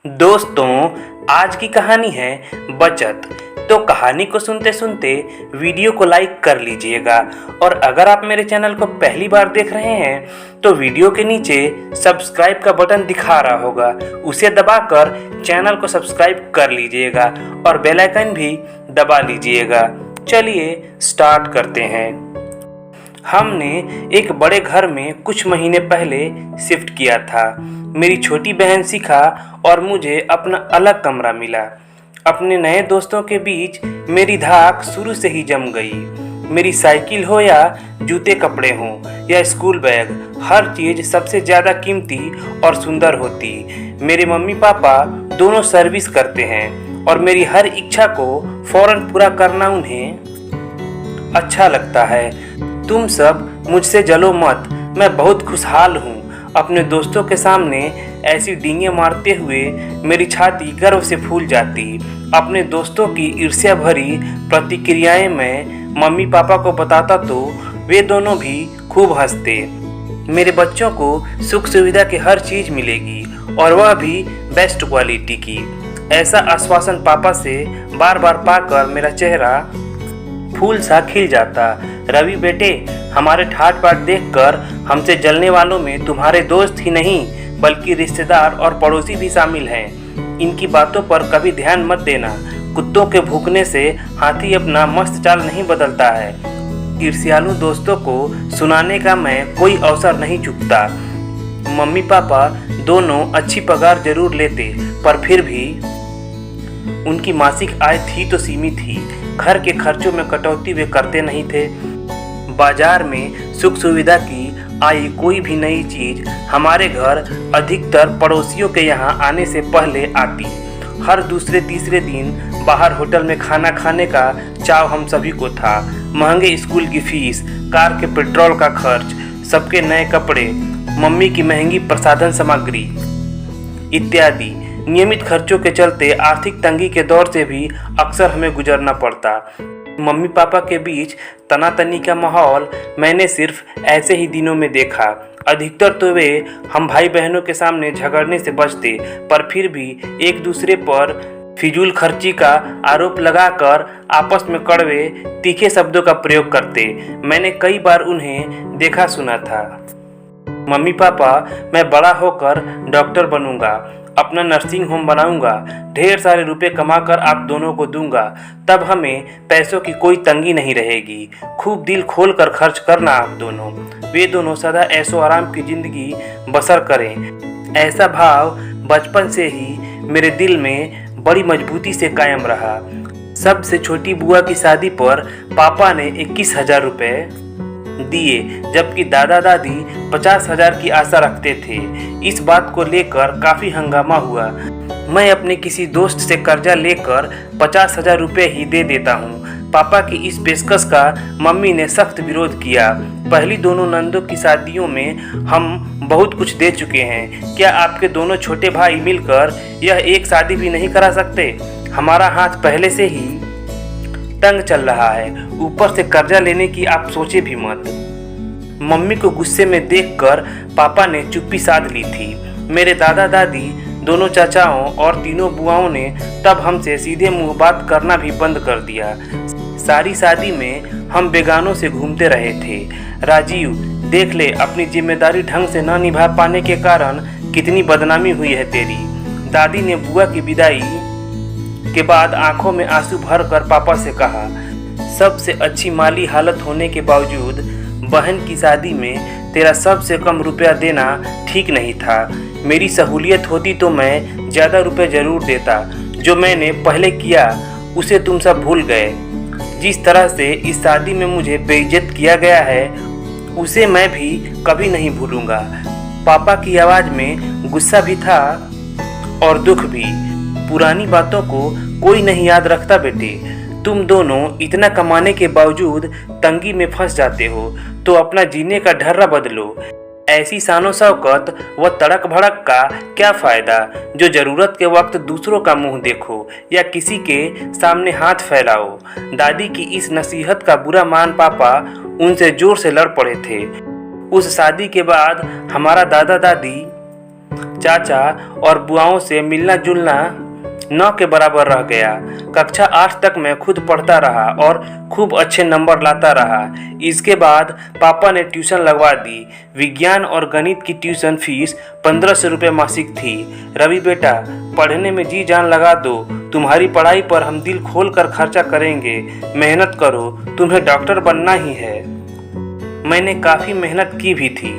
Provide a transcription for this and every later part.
दोस्तों, आज की कहानी है बचत। तो कहानी को सुनते सुनते वीडियो को लाइक कर लीजिएगा। और अगर आप मेरे चैनल को पहली बार देख रहे हैं तो वीडियो के नीचे सब्सक्राइब का बटन दिखा रहा होगा, उसे दबाकर चैनल को सब्सक्राइब कर लीजिएगा और बेल आइकन भी दबा लीजिएगा। चलिए स्टार्ट करते हैं। हमने एक बड़े घर में कुछ महीने पहले शिफ्ट किया था। मेरी छोटी बहन शिखा और मुझे अपना अलग कमरा मिला। अपने नए दोस्तों के बीच मेरी धाक शुरू से ही जम गई। मेरी साइकिल हो या जूते कपड़े हों या स्कूल बैग, हर चीज़ सबसे ज़्यादा कीमती और सुंदर होती। मेरे मम्मी पापा दोनों सर्विस करते हैं और मेरी हर इच्छा को फौरन पूरा करना उन्हें अच्छा लगता है। तुम सब मुझसे जलो मत, मैं बहुत खुशहाल हूँ। अपने दोस्तों के सामने ऐसी डींगे मारते हुए मेरी छाती गर्व से फूल जाती। अपने दोस्तों की ईर्ष्या भरी प्रतिक्रियाएं मैं मम्मी पापा को बताता तो वे दोनों भी खूब हंसते। मेरे बच्चों को सुख सुविधा की हर चीज़ मिलेगी और वह भी बेस्ट क्वालिटी की, ऐसा आश्वासन पापा से बार बार पाकर मेरा चेहरा फूल सा खिल जाता। रवि बेटे, हमारे ठाट बाट देखकर हमसे जलने वालों में तुम्हारे दोस्त ही नहीं बल्कि रिश्तेदार और पड़ोसी भी शामिल हैं। इनकी बातों पर कभी ध्यान मत देना। कुत्तों के भूखने से हाथी अपना मस्त चाल नहीं बदलता है। ईर्ष्यालु दोस्तों को सुनाने का मैं कोई अवसर नहीं चूकता। मम्मी पापा दोनों अच्छी पगार जरूर लेते, पर फिर भी उनकी मासिक आय थी तो सीमित ही। घर के खर्चों में कटौती वे करते नहीं थे। बाजार में सुख सुविधा की आई कोई भी नई चीज हमारे घर अधिकतर पड़ोसियों के यहाँ आने से पहले आती। हर दूसरे तीसरे दिन बाहर होटल में खाना खाने का चाव हम सभी को था। महंगे स्कूल की फीस, कार के पेट्रोल का खर्च, सबके नए कपड़े, मम्मी की महंगी प्रसाधन सामग्री इत्यादि नियमित खर्चों के चलते आर्थिक तंगी के दौर से भी अक्सर हमें गुजरना पड़ता। मम्मी पापा के बीच तनातनी का माहौल मैंने सिर्फ ऐसे ही दिनों में देखा। अधिकतर तो वे हम भाई बहनों के सामने झगड़ने से बचते, पर फिर भी एक दूसरे पर फिजूल खर्ची का आरोप लगाकर आपस में कड़वे तीखे शब्दों का प्रयोग करते। मैंने कई बार उन्हें देखा सुना था। मम्मी पापा, मैं बड़ा होकर डॉक्टर बनूंगा, अपना नर्सिंग होम बनाऊंगा, ढेर सारे रुपए कमाकर आप दोनों को दूंगा, तब हमें पैसों की कोई तंगी नहीं रहेगी। खूब दिल खोल कर खर्च करना आप दोनों। वे दोनों सदा ऐशो आराम की जिंदगी बसर करें, ऐसा भाव बचपन से ही मेरे दिल में बड़ी मजबूती से कायम रहा। सबसे छोटी बुआ की शादी पर पापा ने 21,000 रुपये दिए, जबकि दादा दादी 50,000 की आशा रखते थे। इस बात को लेकर काफ़ी हंगामा हुआ। मैं अपने किसी दोस्त से कर्जा लेकर 50,000 रुपये ही दे देता हूँ। पापा की इस पेशकश का मम्मी ने सख्त विरोध किया। पहली दोनों नंदों की शादियों में हम बहुत कुछ दे चुके हैं, क्या आपके दोनों छोटे भाई मिलकर यह एक शादी भी नहीं करा सकते? हमारा हाथ पहले से ही तंग चल रहा है, ऊपर से कर्जा लेने की आप सोचे भी मत। मम्मी को गुस्से में देखकर पापा ने चुप्पी साध ली थी। मेरे दादा दादी, दोनों चाचाओं और तीनों बुआओं ने तब हमसे सीधे मुंह बात करना भी बंद कर दिया। सारी शादी में हम बेगानों से घूमते रहे थे। राजीव, देख ले, अपनी जिम्मेदारी ढंग से न निभा पाने के कारण कितनी बदनामी हुई है तेरी। दादी ने बुआ की विदाई के बाद आंखों में आंसू भरकर पापा से कहा। सबसे अच्छी माली हालत होने के बावजूद बहन की शादी में तेरा सबसे कम रुपया देना ठीक नहीं था। मेरी सहूलियत होती तो मैं ज़्यादा रुपए ज़रूर देता। जो मैंने पहले किया उसे तुम सब भूल गए। जिस तरह से इस शादी में मुझे बेइज्जत किया गया है उसे मैं भी कभी नहीं भूलूंगा। पापा की आवाज़ में गुस्सा भी था और दुख भी। पुरानी बातों को कोई नहीं याद रखता बेटे। तुम दोनों इतना कमाने के बावजूद तंगी में फंस जाते हो, तो अपना जीने का ढर्रा बदलो। ऐसी शानो शौकत व तड़क भड़क का क्या फ़ायदा जो ज़रूरत के वक्त दूसरों का मुंह देखो या किसी के सामने हाथ फैलाओ। दादी की इस नसीहत का बुरा मान पापा उनसे जोर से लड़ पड़े थे। उस शादी के बाद हमारा दादा दादी चाचा और बुआओं से मिलना जुलना न के बराबर रह गया। कक्षा 8 तक मैं खुद पढ़ता रहा और खूब अच्छे नंबर लाता रहा। इसके बाद पापा ने ट्यूशन लगवा दी। विज्ञान और गणित की ट्यूशन फीस 1500 रुपये मासिक थी। रवि बेटा, पढ़ने में जी जान लगा दो, तुम्हारी पढ़ाई पर हम दिल खोल कर खर्चा करेंगे। मेहनत करो, तुम्हें डॉक्टर बनना ही है। मैंने काफ़ी मेहनत की भी थी,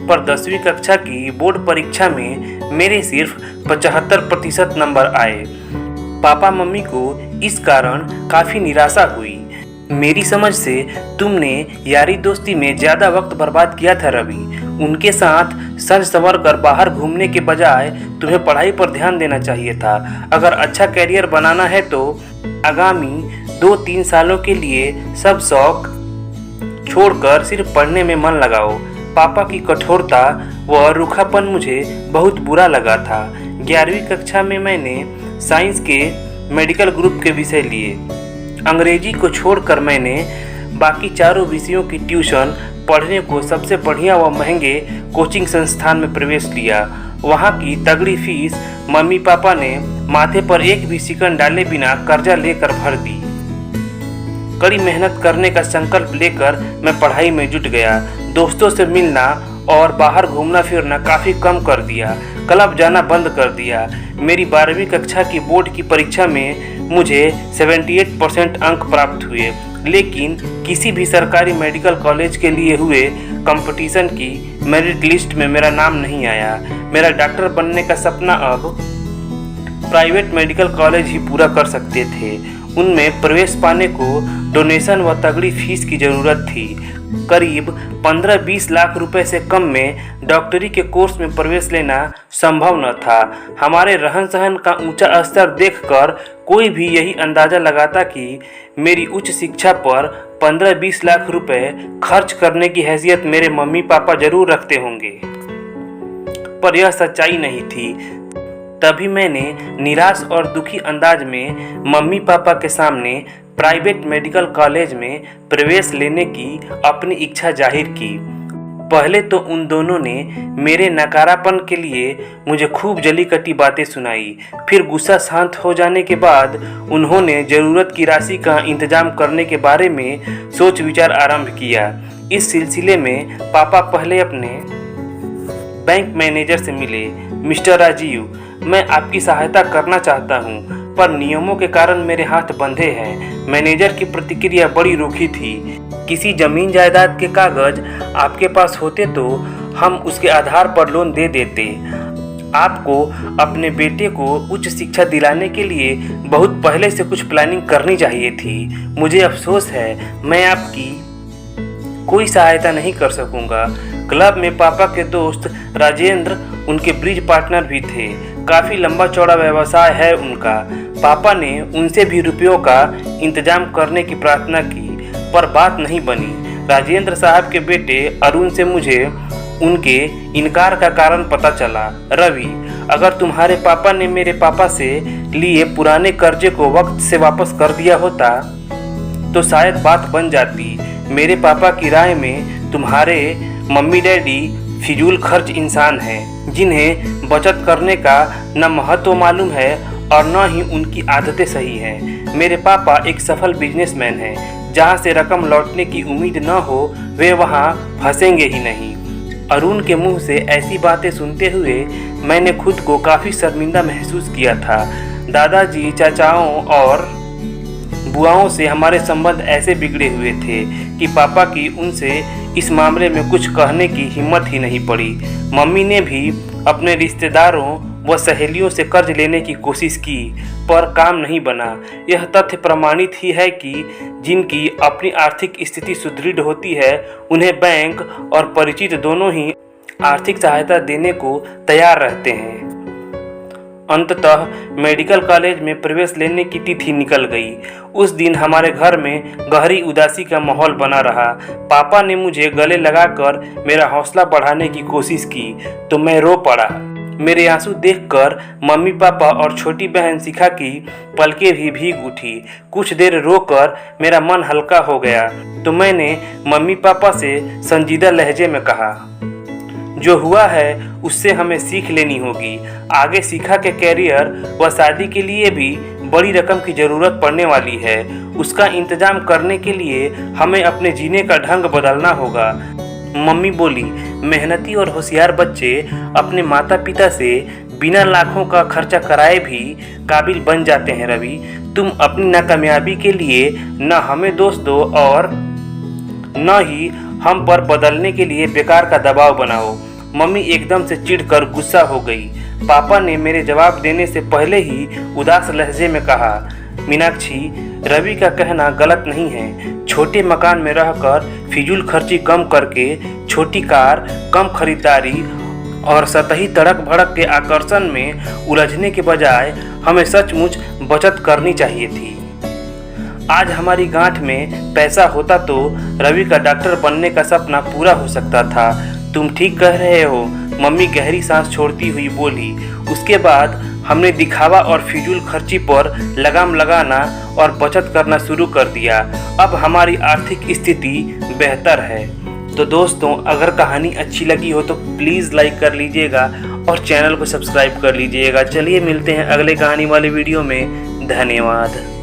पर 10वीं कक्षा की बोर्ड परीक्षा में मेरे सिर्फ 75% नंबर आए। पापा मम्मी को इस कारण काफ़ी निराशा हुई। मेरी समझ से तुमने यारी दोस्ती में ज़्यादा वक्त बर्बाद किया था रवि। उनके साथ सज संवर कर बाहर घूमने के बजाय तुम्हें पढ़ाई पर ध्यान देना चाहिए था। अगर अच्छा कैरियर बनाना है तो आगामी 2-3 सालों के लिए सब शौक छोड़कर सिर्फ पढ़ने में मन लगाओ। पापा की कठोरता व रूखापन मुझे बहुत बुरा लगा था। 11वीं कक्षा में मैंने साइंस के मेडिकल ग्रुप के विषय लिए। अंग्रेजी को छोड़कर मैंने बाकी चारों विषयों की ट्यूशन पढ़ने को सबसे बढ़िया व महंगे कोचिंग संस्थान में प्रवेश लिया। वहाँ की तगड़ी फीस मम्मी पापा ने माथे पर एक भी सिकन डाले बिना कर्जा लेकर भर दी। कड़ी मेहनत करने का संकल्प लेकर मैं पढ़ाई में जुट गया। दोस्तों से मिलना और बाहर घूमना फिरना काफ़ी कम कर दिया। क्लब जाना बंद कर दिया। मेरी 12वीं कक्षा की बोर्ड की परीक्षा में मुझे 78% अंक प्राप्त हुए, लेकिन किसी भी सरकारी मेडिकल कॉलेज के लिए हुए कंपटीशन की मेरिट लिस्ट में मेरा नाम नहीं आया। मेरा डॉक्टर बनने का सपना अब प्राइवेट मेडिकल कॉलेज ही पूरा कर सकते थे। उनमें प्रवेश पाने को डोनेशन व तगड़ी फीस की ज़रूरत थी। करीब 15-20 लाख रुपए से कम में डॉक्टरी के कोर्स में प्रवेश लेना संभव न था। हमारे रहन सहन का ऊंचा स्तर देखकर कोई भी यही अंदाज़ा लगाता कि मेरी उच्च शिक्षा पर 15-20 लाख रुपए खर्च करने की हैसियत मेरे मम्मी पापा जरूर रखते होंगे, पर यह सच्चाई नहीं थी। तभी मैंने निराश और दुखी अंदाज में मम्मी पापा के सामने प्राइवेट मेडिकल कॉलेज में प्रवेश लेने की अपनी इच्छा जाहिर की। पहले तो उन दोनों ने मेरे नकारापन के लिए मुझे खूब जली कटी बातें सुनाई। फिर गुस्सा शांत हो जाने के बाद उन्होंने ज़रूरत की राशि का इंतजाम करने के बारे में सोच विचार आरंभ किया। इस सिलसिले में पापा पहले अपने बैंक मैनेजर से मिले। मिस्टर राजीव, मैं आपकी सहायता करना चाहता हूं, पर नियमों के कारण मेरे हाथ बंधे हैं। मैनेजर की प्रतिक्रिया बड़ी रूखी थी। किसी जमीन जायदाद के कागज आपके पास होते तो हम उसके आधार पर लोन दे देते। आपको अपने बेटे को उच्च शिक्षा दिलाने के लिए बहुत पहले से कुछ प्लानिंग करनी चाहिए थी। मुझे अफसोस है, मैं आपकी कोई सहायता नहीं कर सकूंगा। क्लब में पापा के दोस्त राजेंद्र उनके ब्रिज पार्टनर भी थे। काफ़ी लंबा चौड़ा व्यवसाय है उनका। पापा ने उनसे भी रुपयों का इंतजाम करने की प्रार्थना की, पर बात नहीं बनी। राजेंद्र साहब के बेटे अरुण से मुझे उनके इनकार का कारण पता चला। रवि, अगर तुम्हारे पापा ने मेरे पापा से लिए पुराने कर्जे को वक्त से वापस कर दिया होता तो शायद बात बन जाती। मेरे पापा की राय में तुम्हारे मम्मी डैडी फिजूल खर्च इंसान हैं, जिन्हें बचत करने का न महत्व मालूम है और न ही उनकी आदतें सही हैं। मेरे पापा एक सफल बिजनेसमैन हैं। जहां से रकम लौटने की उम्मीद न हो वे वहां फंसेंगे ही नहीं। अरुण के मुंह से ऐसी बातें सुनते हुए मैंने खुद को काफ़ी शर्मिंदा महसूस किया था। दादाजी, चाचाओं और बुआओं से हमारे संबंध ऐसे बिगड़े हुए थे कि पापा की उनसे इस मामले में कुछ कहने की हिम्मत ही नहीं पड़ी। मम्मी ने भी अपने रिश्तेदारों व सहेलियों से कर्ज लेने की कोशिश की, पर काम नहीं बना। यह तथ्य प्रमाणित ही है कि जिनकी अपनी आर्थिक स्थिति सुदृढ़ होती है उन्हें बैंक और परिचित दोनों ही आर्थिक सहायता देने को तैयार रहते हैं। अंततः मेडिकल कॉलेज में प्रवेश लेने की तिथि निकल गई। उस दिन हमारे घर में गहरी उदासी का माहौल बना रहा। पापा ने मुझे गले लगाकर मेरा हौसला बढ़ाने की कोशिश की तो मैं रो पड़ा। मेरे आंसू देखकर मम्मी पापा और छोटी बहन शिखा की पलकें भी भीग उठी। कुछ देर रोकर मेरा मन हल्का हो गया तो मैंने मम्मी पापा से संजीदा लहजे में कहा, जो हुआ है उससे हमें सीख लेनी होगी। आगे शिखा के कैरियर व शादी के लिए भी बड़ी रकम की ज़रूरत पड़ने वाली है। उसका इंतजाम करने के लिए हमें अपने जीने का ढंग बदलना होगा। मम्मी बोली, मेहनती और होशियार बच्चे अपने माता पिता से बिना लाखों का खर्चा कराए भी काबिल बन जाते हैं। रवि, तुम अपनी नाकामयाबी के लिए न हमें दोष दो और न ही हम पर बदलने के लिए बेकार का दबाव बनाओ। मम्मी एकदम से चिढ़कर गुस्सा हो गई। पापा ने मेरे जवाब देने से पहले ही उदास लहजे में कहा, मीनाक्षी, रवि का कहना गलत नहीं है। छोटे मकान में रहकर फिजूल खर्ची कम करके छोटी कार, कम खरीदारी और सतही तड़क भड़क के आकर्षण में उलझने के बजाय हमें सचमुच बचत करनी चाहिए थी। आज हमारी गांठ में पैसा होता तो रवि का डॉक्टर बनने का सपना पूरा हो सकता था। तुम ठीक कह रहे हो, मम्मी गहरी सांस छोड़ती हुई बोली। उसके बाद हमने दिखावा और फिजूल खर्ची पर लगाम लगाना और बचत करना शुरू कर दिया। अब हमारी आर्थिक स्थिति बेहतर है। तो दोस्तों, अगर कहानी अच्छी लगी हो तो प्लीज़ लाइक कर लीजिएगा और चैनल को सब्सक्राइब कर लीजिएगा। चलिए मिलते हैं अगले कहानी वाले वीडियो में। धन्यवाद।